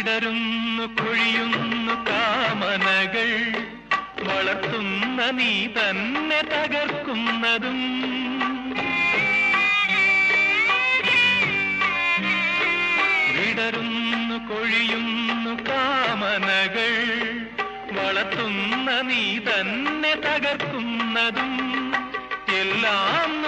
വിടരുന്നു കൊഴിയുന്നു കാമനകൾ വളർത്തുന്ന നീ തന്നെ തകർക്കുന്നതും വിടരുന്നു കൊഴിയുന്നു കാമനകൾ വളർത്തുന്ന നീ തന്നെ തകർക്കുന്നതും എല്ലാം